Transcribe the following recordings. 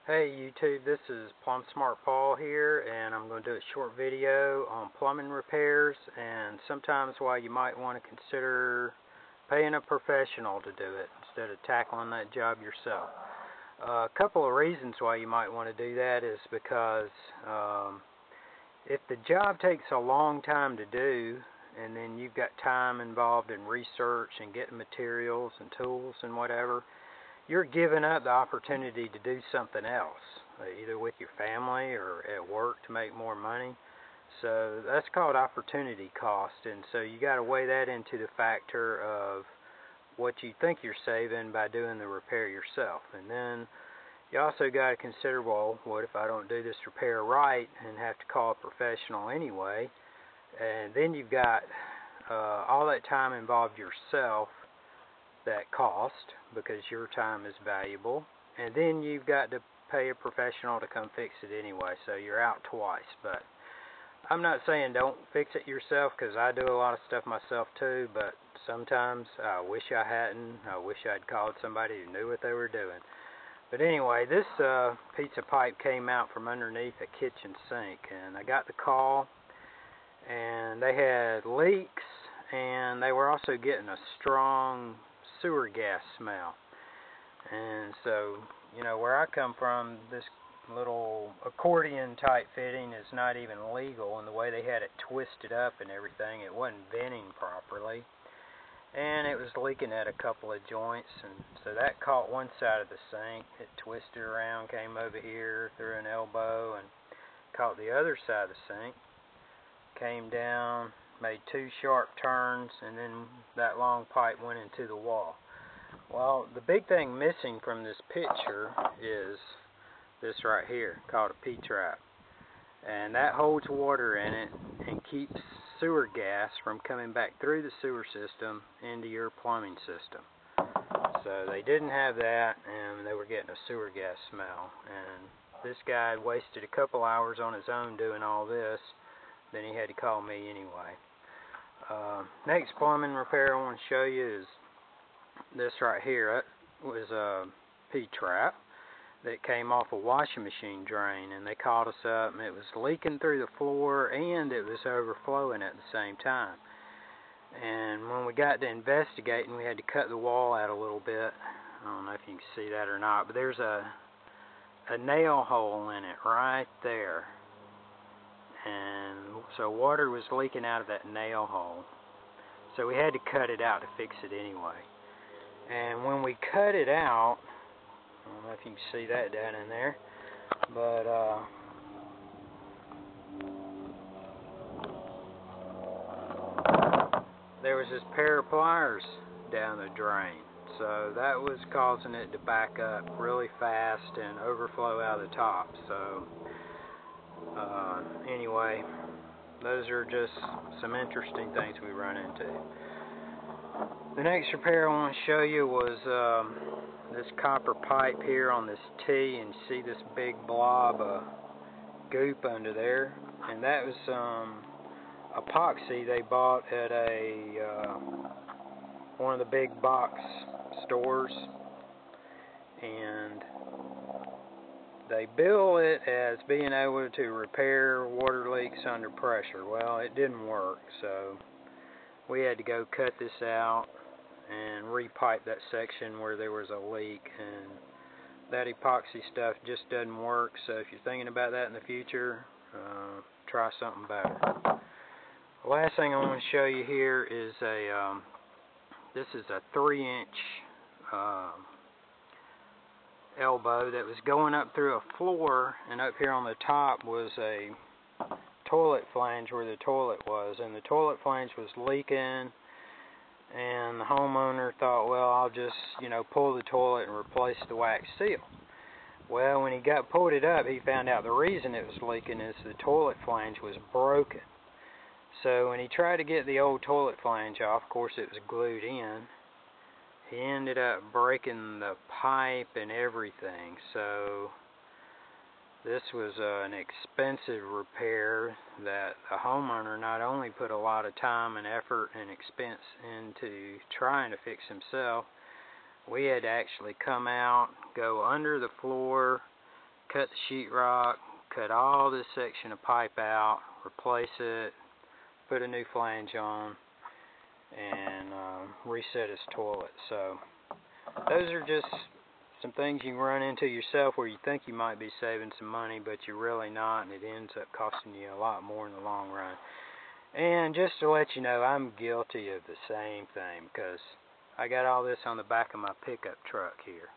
Hey YouTube, this is Plum Smart Paul here, and I'm going to do a short video on plumbing repairs and sometimes why you might want to consider paying a professional to do it instead of tackling that job yourself. A couple of reasons why you might want to do that is because if the job takes a long time to do, and then you've got time involved in research and getting materials and tools and whatever, you're giving up the opportunity to do something else, either with your family or at work to make more money. So that's called opportunity cost, and so you got to weigh that into the factor of what you think you're saving by doing the repair yourself. And then you also got to consider, well, what if I don't do this repair right and have to call a professional anyway? And then you've got all that time involved yourself that cost, because your time is valuable, and then you've got to pay a professional to come fix it anyway, so you're out twice. But I'm not saying don't fix it yourself, because I do a lot of stuff myself too, but sometimes I wish I hadn't. I wish I'd called somebody who knew what they were doing. But anyway, this piece of pipe came out from underneath a kitchen sink, and I got the call, and they had leaks, and they were also getting a strong sewer gas smell. And so, you know, where I come from, this little accordion type fitting is not even legal, and the way they had it twisted up and everything, it wasn't venting properly, and it was leaking at a couple of joints. And so that caught one side of the sink. It twisted around, came over here through an elbow, and caught the other side of the sink, came down, made two sharp turns, and then that long pipe went into the wall. Well, the big thing missing from this picture is this right here, called a P-trap. And that holds water in it and keeps sewer gas from coming back through the sewer system into your plumbing system. So they didn't have that, and they were getting a sewer gas smell. And this guy had wasted a couple hours on his own doing all this. Then he had to call me anyway. Next plumbing repair I want to show you is this right here. That was a P-trap that came off a washing machine drain, and they called us up, and it was leaking through the floor and it was overflowing at the same time. And when we got to investigating, we had to cut the wall out a little bit. I don't know if you can see that or not, but there's a nail hole in it right there. And so water was leaking out of that nail hole. So we had to cut it out to fix it anyway. And when we cut it out, I don't know if you can see that down in there, but there was this pair of pliers down the drain. So that was causing it to back up really fast and overflow out of the top. So anyway, those are just some interesting things we run into. The next repair I want to show you was this copper pipe here on this T, and you see this big blob of goop under there, and that was epoxy they bought at one of the big box stores, and they bill it as being able to repair water leaks under pressure. Well, it didn't work, so we had to go cut this out and repipe that section where there was a leak, and that epoxy stuff just doesn't work. So if you're thinking about that in the future, try something better. The last thing I want to show you here is this is a 3-inch elbow that was going up through a floor, and up here on the top was a toilet flange where the toilet was, and the toilet flange was leaking, and the homeowner thought, well, I'll just, pull the toilet and replace the wax seal. Well, when he pulled it up, he found out the reason it was leaking is the toilet flange was broken. So when he tried to get the old toilet flange off, of course it was glued in, he ended up breaking the pipe and everything. So this was an expensive repair that the homeowner not only put a lot of time and effort and expense into trying to fix himself, we had to actually come out, go under the floor, cut the sheetrock, cut all this section of pipe out, replace it, put a new flange on, and reset his toilet. So those are just some things you can run into yourself where you think you might be saving some money, but you're really not, and it ends up costing you a lot more in the long run. And just to let you know, I'm guilty of the same thing, because I got all this on the back of my pickup truck here.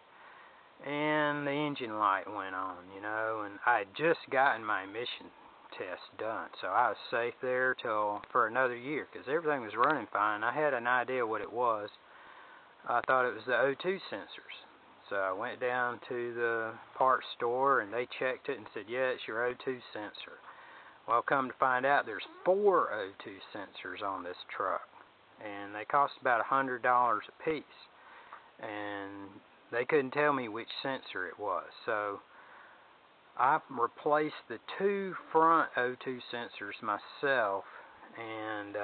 And the engine light went on, you know, and I had just gotten my emission test done, so I was safe there for another year, because everything was running fine. I had an idea what it was. I thought it was the O2 sensors. So I went down to the parts store, and they checked it and said, yeah, it's your O2 sensor. Well, come to find out, there's 4 O2 sensors on this truck, and they cost about $100 a piece, and they couldn't tell me which sensor it was. So I replaced the 2 front O2 sensors myself, and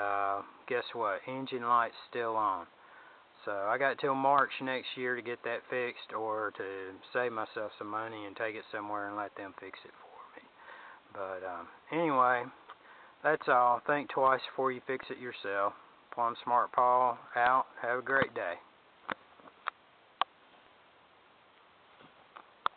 guess what? Engine light's still on. So I got till March next year to get that fixed, or to save myself some money and take it somewhere and let them fix it for me. But anyway, that's all. Think twice before you fix it yourself. Plum Smart Paul out. Have a great day.